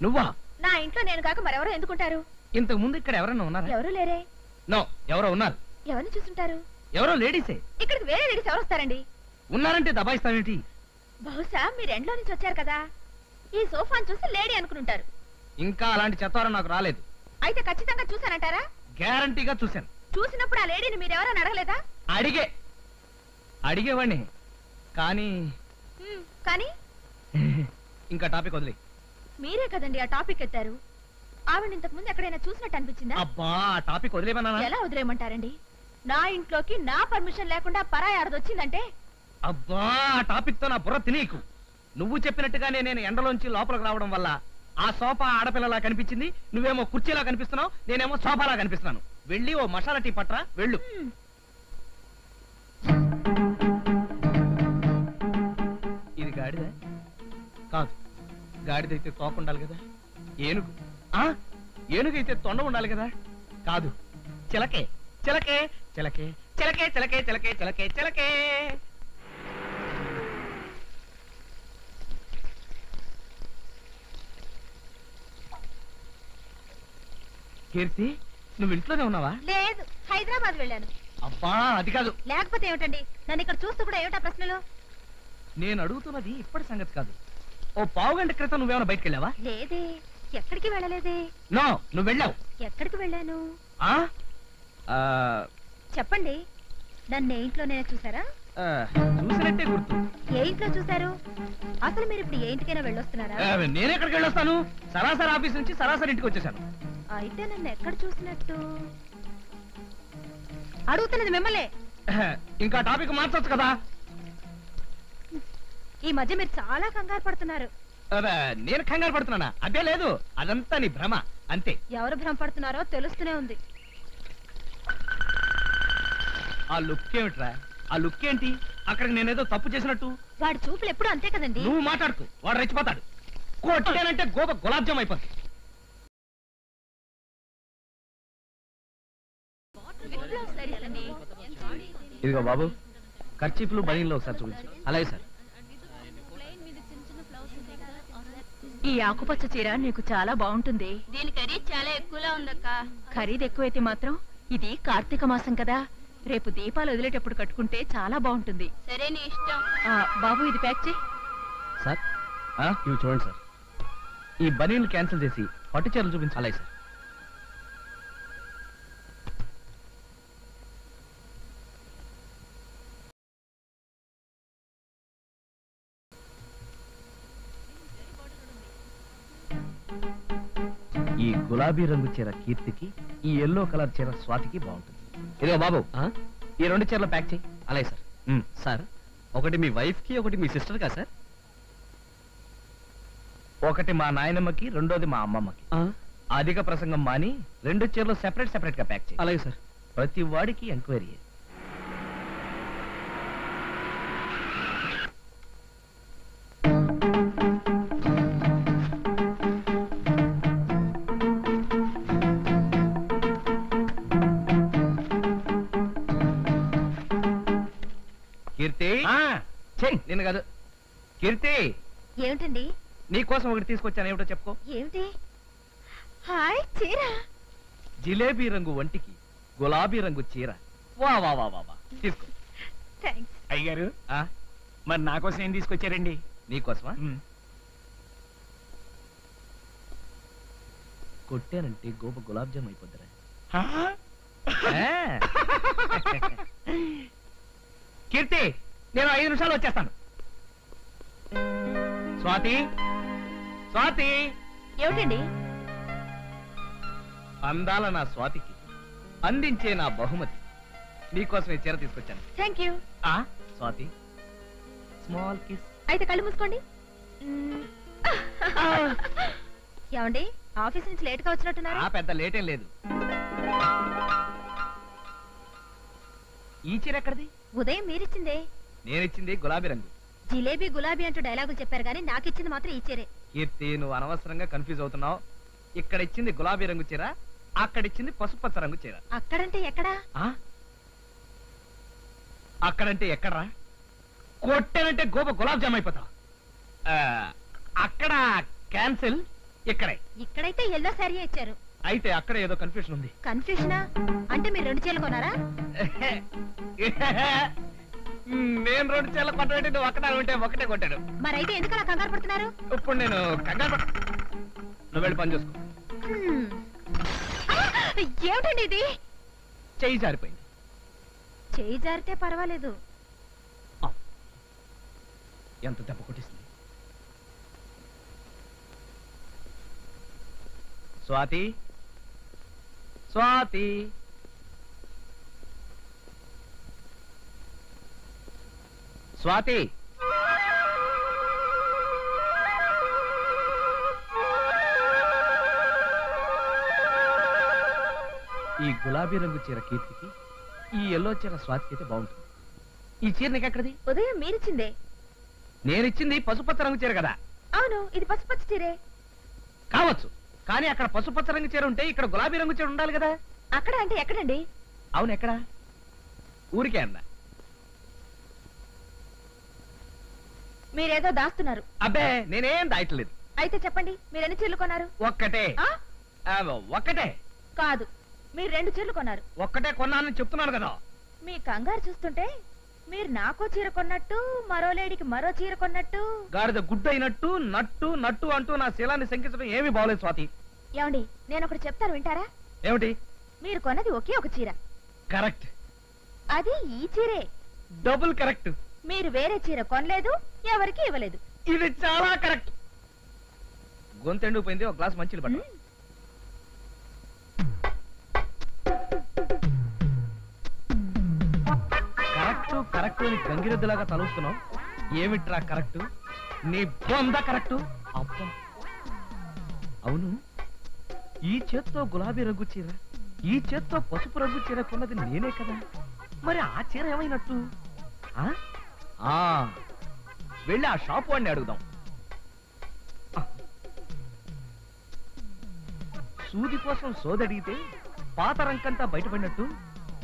నువ్వా? నా ఇంట్లో నేను కాక మరెవరో ఎందుకుంటారు? ఇంతకు ముందు ఇక్కడ ఎవరైనా ఉన్నారా? ఎవరు లేరే. నో, ఎవరో ఉన్నారు. ఎవరిని చూసుంటారు? ఎవరో లేడీసే. ఇక్కడికి వేరే లేడీస్ ఎవరు వస్తారండి? ఉన్నారంటే దబాయిస్తావేంటి? బహుశా మీరు ఎండ్లో నుంచి వచ్చారు కదా, ఈ సోఫాను చూసి లేడీ అనుకుంటారు. ఇంకా అలాంటి చెత్తారం నాకు రాలేదు. అయితే ఖచ్చితంగా చూసానంటారా? గ్యారంటీగా చూశాను. చూసినప్పుడు ఆ లేడీని మీరెవరని అడగలేదా? అడిగేవాడిని కానీ కానీ ఇంకా టాపిక్ వదిలే. మీరే కదండి ఆ టాపిక్ ఎత్తారు. ఆవిడ ఇంతకు ముందు ఎక్కడైనా చూసినట్టు అనిపించిందా? అబ్బా, ఆ టాపిక్ వదిలేమన్నా? ఎలా వదిలేయమంటారండి? నా ఇంట్లోకి నా పర్మిషన్ లేకుండా పరాయి ఆడదొచ్చిందంటే. అబ్బా, ఆ టాపిక్ తో నా బుర్ర తినేకు. నువ్వు చెప్పినట్టుగానే నేను ఎండలోంచి లోపలికి రావడం వల్ల ఆ సోఫా ఆడపిల్లలా కనిపించింది. నువ్వేమో కుర్చీలా కనిపిస్తున్నావు, నేనేమో సోఫాలా కనిపిస్తున్నాను. వెళ్ళి ఓ మసాలా టీ పట్రా, వెళ్ళు. ఇది గాడిద కాదు. గాడిదైతే తోక ఉండాలి కదా. ఏనుగు ఏనుగైతే తొండ ఉండాలి కదా. కాదు, చిలకే చిలకే చిలకే చిలకే చిలకే చిలకే చిలకే చిలకే. కీర్తి, నువ్వు ఇంట్లోనే ఉన్నావా? లేదు, హైదరాబాద్ వెళ్ళాను. అబ్బా, అది కాదు. లేకపోతే ఏమిటండి? నన్ను ఇక్కడ చూస్తూ కూడా ఏమిటా ప్రశ్నలు? నేను అడుగుతున్నది ఇప్పటి సంగతి కాదు. ఓ పావుగంట క్రితం నువ్వేమైనా బయటకు వెళ్ళావా? లేదే, ఎక్కడికి వెళ్ళలేదే. నో, నువ్వు వెళ్ళావు. ఎక్కడికి వెళ్ళాను? చెప్పండి. నన్ను ఏ ఇంట్లోనే చూసారా? చూసినట్టే గుర్తు. ఏ ఇంట్లో చూసారు? అసలు మీరు ఇప్పుడు ఏ ఇంటికైనా వెళ్ళొస్తున్నారా? నేను ఎక్కడికి వెళ్ళొస్తాను? సరాసరి ఆఫీస్ నుంచి సరాసరి ఇంటికి వచ్చేసాను. అయితే నన్ను ఎక్కడ చూసినట్టు? అడుగుతున్నది మిమ్మల్ని. ఇంకా టాపిక్ మార్చొచ్చు కదా. ఈ మధ్య మీరు చాలా కంగారు పడుతున్నారు. నేను కంగారు పడుతున్నానా? అదే లేదు, అదంతా నీ భ్రమ అంతే. ఎవరు భ్రమ పడుతున్నారో తెలుస్తూనే ఉంది. ఆ లుక్ ఏమిట్రా? ఆ లుక్ ఏంటి? అక్కడికి నేనేదో తప్పు చేసినట్టు. వాడి చూపులు ఎప్పుడు అంతే కదండి. నువ్వు మాట్లాడుతూ వాడు రెచ్చిపోతాడు. కొట్టానంటే గోప గులాబ్ జామ్ అయిపోతుంది. ఇదిగో బాబు, కర్చీఫ్లు బనీన్లో ఒకసారి చూపించు. అలాగే సార్. ఈ ఆకుపచ్చ చీర నీకు చాలా బాగుంటుంది. దీని ఖరీదు చాలా ఎక్కువలా ఉందక్క. ఖరీదు ఎక్కువైతే మాత్రం ఇది కార్తీక మాసం కదా, రేపు దీపాలు వదిలేటప్పుడు కట్టుకుంటే చాలా బాగుంటుంది. సరే, నీ ఇష్టం. బాబు, ఇది ప్యాక్ చేయి. సార్, ఇవి చూడండి సార్. ఈ బనీన్లు క్యాన్సిల్ చేసి పట్టు చీరలు చూపించు. అలాగే సార్. ఈ గులాబీ రంగు చీర కీర్తికి, ఈ ఎల్లో కలర్ చీర స్వాతికి బాగుంటుంది. ఇదిగో బాబు, ఈ రెండు చీరలు ప్యాక్ చేయి. అలాగే సార్. సార్, ఒకటి మీ వైఫ్ కి, ఒకటి మీ సిస్టర్ కా సార్? ఒకటి మా నాయనమ్మకి, రెండోది మా అమ్మమ్మకి. అధిక ప్రసంగం మాని రెండు చీరలు సెపరేట్ సెపరేట్ గా ప్యాక్ చేయి. అలాగే సార్. ప్రతి వాడికి ఎంక్వైరీ. కీర్తి, నిన్ను కాదు. కీర్తి, ఏమిటండి? నీకోసం ఒకటి తీసుకొచ్చాను. ఏమిటో చెప్పుకో. ఏమిటి? హాయ్, చీర. జిలేబీ రంగు వంటికి గులాబీ రంగు చీర. వా వా వా వా వా, తీసుకో. థాంక్స్. అయ్యగారు, మరి నా కోసం ఏం తీసుకొచ్చారండి? నీకోసమా? కొట్టానంటే గోప గులాబ్ జామ్ అయిపోద్దిరా. కీర్తి, నేను 5 నిమిషాలు వచ్చేస్తాను. స్వాతి, స్వాతి. ఏమిటండి? అందాల నా స్వాతికి అందించే నా బహుమతి. నీకోసం ఈ చీర తీసుకొచ్చాను. Thank you. Swathi, small kiss. అయితే కళ్ళు మూసుకోండి. ఏమండి, ఆఫీస్ నుంచి లేట్ గా వచ్చినట్టున్నారు? పెద్ద లేటేం లేదు. ఈ చీర ఎక్కడిది? ఉదయం మీరిచ్చిందే. నేనిచ్చింది గులాబీ రంగు. జిలేబీ గులాబీ అంటూ డైలాగులు చెప్పారు కానీ నాకు ఇచ్చింది మాత్రం ఈ చీరే. కీర్తి, నువ్వు అనవసరంగా కన్ఫ్యూజ్ అవుతున్నావు. ఇక్కడ ఇచ్చింది గులాబీ రంగు చీర, అక్కడ ఇచ్చింది పసుపచ్చ రంగు చీర. అక్కడంటే ఎక్కడా? అక్కడంటే ఎక్కడరా? కొట్టానంటే గోప గులాబ్ జామ్ అయిపోతావు. అక్కడ క్యాన్సిల్, ఇక్కడే. ఇక్కడైతే ఎల్లో శారీ ఇచ్చారు. అయితే అక్కడ ఏదో కన్ఫ్యూషన్ ఉంది. కన్ఫ్యూషనా? అంటే మీరు 2 చీరలు కొన్నారా? నేను 2 చీరలు కొట్టబెట్టి నువ్వు ఒక్కటే ఉంటే ఒకటే కొట్టాడు. మరైతే ఎందుకు అలా కంగారు పడుతున్నారు? ఇప్పుడు నేను కంగారు నువ్వు వెళ్ళి పని చూసుకో. ఏమిటండి ఇది? చెయ్యి జారిపోయింది. చేయి జారితే పర్వాలేదు. ఎంత దెబ్బ కొట్టిస్తుంది. స్వాతి, స్వాతి, స్వాతి. ఈ గులాబీ రంగు చీర కీర్తికి, ఈ ఎల్లో చీర స్వాతికి అయితే బాగుంటుంది. ఈ చీర నీకెక్కడిది? ఉదయం మీరిచ్చిందే. నేనిచ్చింది పసుపచ్చ రంగు చీర కదా. అవును, ఇది పసుపచ్చ చీరే కావచ్చు, కానీ అక్కడ పసుపచ్చ రంగు చీర ఉంటే ఇక్కడ గులాబీ రంగు చీర ఉండాలి కదా. అక్కడ అంటే ఎక్కడండి? అవును, ఎక్కడ? ఊరికే అన్నా. మీరేదో దాస్తున్నారు. అబ్బే, నేనేం దాయట్లేదు. అయితే చెప్పండి, మీరు ఎన్ని చీరలు కొన్నారు? ఒక్కటే. ఒక్కటే కాదు, మీరు 2 చీరలు కొన్నారు. ఒక్కటే కొన్నానని చెప్తున్నాను కదా. మీ కంగారు చూస్తుంటే మీరు నాకో చీర కొన్నట్టు, మరో లేడీకి మరో చీర కొన్నట్టు. గాడిద గుడ్డు అయినట్టు నట్టు నట్టు అంటూ నా శీలాన్ని శంకించడం ఏమీ బాగోలేదు స్వాతి. ఏమండి, నేను ఒకటి చెప్తాను, వింటారా? ఏమిటి? మీరు కొన్నది ఒకే ఒక చీర. కరెక్ట్. అది ఈ చీరే. Double correct. మీరు వేరే చీర కొనలేదు, ఎవరికి ఇవ్వలేదు. ఇది చాలా కరెక్ట్. గొంతెండిపోయింది, ఒక గ్లాస్ మంచిలు పట్టు. కరెక్ట్ కరెక్ట్ అని గంగిరెద్దులాగా తలుస్తున్నావు. ఏమిట్రా కరెక్ట్? నీ బొంద కరెక్ట్. అబ్బా, అవును, ఈ చేత్తో గులాబీ రంగు చీర, ఈ చేత్తో పసుపు రంగు చీర కొన్నది నేనే కదా. మరి ఆ చీర ఏమైనట్టు? వెళ్ళి ఆ షాప్ వాడిని అడుగుదాం. సూది కోసం సోదడిగితే పాత రంకంతా బయటపడినట్టు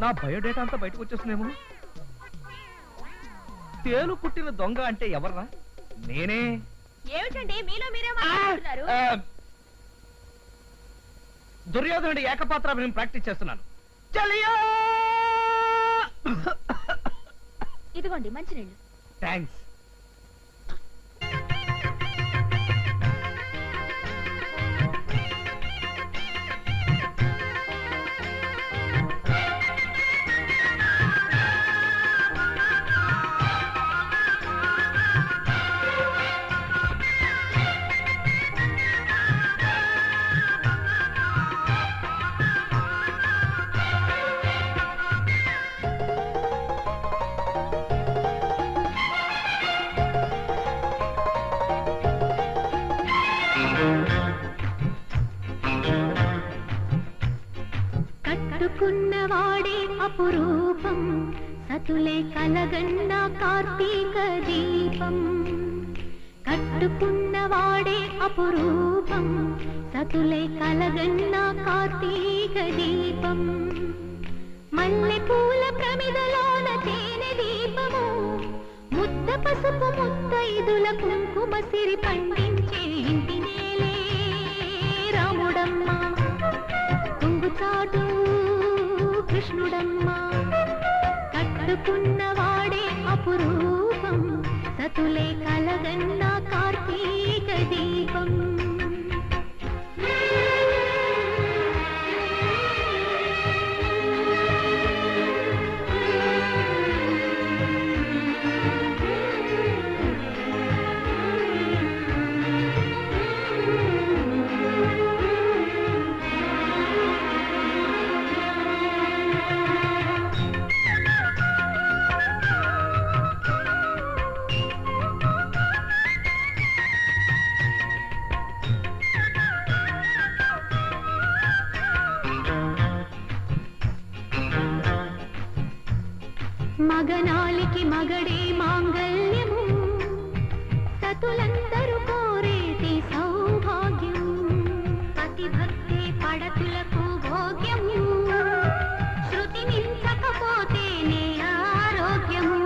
నా బయోడేటా అంతా బయటకు వచ్చేస్తుందేమో. తేలు పుట్టిన దొంగ అంటే ఎవర్రా? నేనే. ఏమిటండి మీలో మీరే మాట్లాడుతున్నారు? దుర్యోధనుడి ఏకపాత్రాభినయం ప్రాక్టీస్ చేస్తున్నాను. చలియా! ఇదిగోండి మంచినీళ్ళు. థ్యాంక్స్. కట్టుకున్నవాడే అపురూపం, సతులే కలగన్న కార్తీక దీపం. కట్టుకున్నవాడే అపురూపం, సతులే కలగన్న కార్తీక దీపం. మల్లె పూల ప్రమిదలోన తేనె దీపము, ముద్ద పసుపు ముత్తైదుల కుంకుమ సిరి పండించే ఇంటి నేలే రాముడమ్మ. తుంగుచాటు కృష్ణుడమ్మ. కట్టుకున్నవాడే అపురూపం, సతులే కలగన్న కార్తీక దీపం. మగనాలికి మగడే మాంగళ్యము, సతులందరూ కోరేటి సౌభాగ్యం. పతిభక్తే పడతులకు భోగ్యము, శృతి మించకపోతేనే ఆరోగ్యము.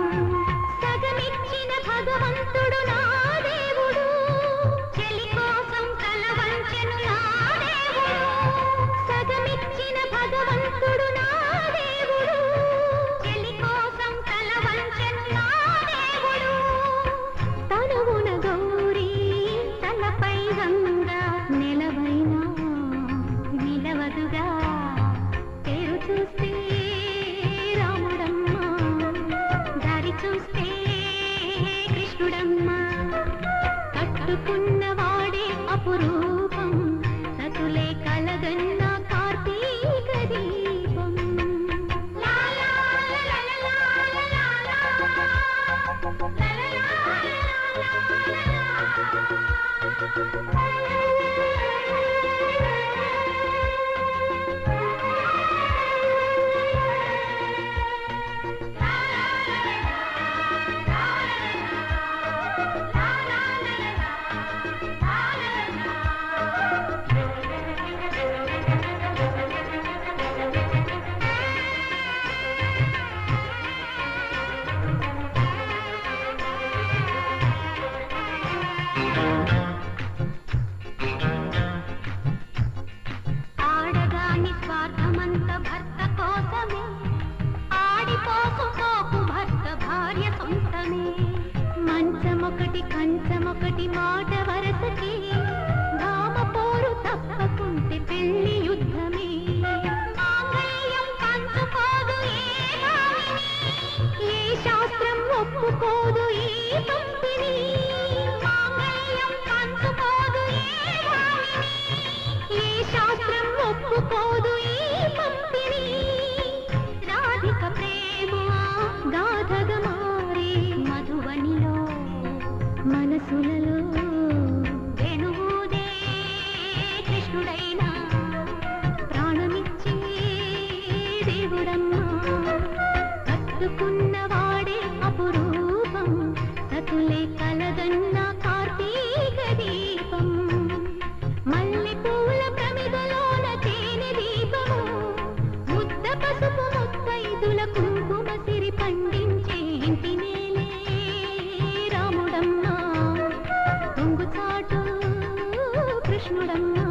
సగమిచ్చిన భగవంతుడు నా దేవుడు, చెలి కోసం తల వంచెను కంచమొకటి మాట వరసకి భామ పోరు తప్పకుంటే పెళ్లి యుద్ధమే మాంగళ్యం పంచుకోదు ఏ భామిని ఏ శాస్త్రం ఒప్పుకోదు ఈ పంపిణీ మాంగళ్యం పంచుకోదు ఏ భామిని ఏ శాస్త్రం ఒప్పుకోదు ఈ పంపిణీ రాధిక ప్రేమ గాథగా మారే మధువనిలో మనసులలో వేణువుదే కృష్ణుడైనా ప్రాణమిచ్చే దేవుడమ్మా కట్టుకున్నవాడే అపురూపం సతులే కలగన్న కార్తీక దీపం మల్లె పూల ప్రమిదలోన తేనె దీపము ముద్ద పసుపు ముత్తైదుల కుంకుమ సిరి పండించే ఇంటి నేలే రాముడమ్మా దొంగుచాటు కృష్ణుడమ్మా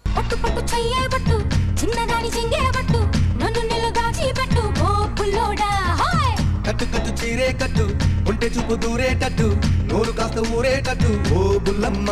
పట్టు పట్టు చెయ్యే పట్టు చిన్నదాని చెంగే పట్టు నన్ను నిలుగాచి పెట్టు ఓ పుల్లోడా హాయ్ కట్టు కట్టు చీరే కట్టు ఉంటే చూపు దూరేటట్టు నోరు కాస్త ఊరేటట్టు ఓ బుల్లమ్మ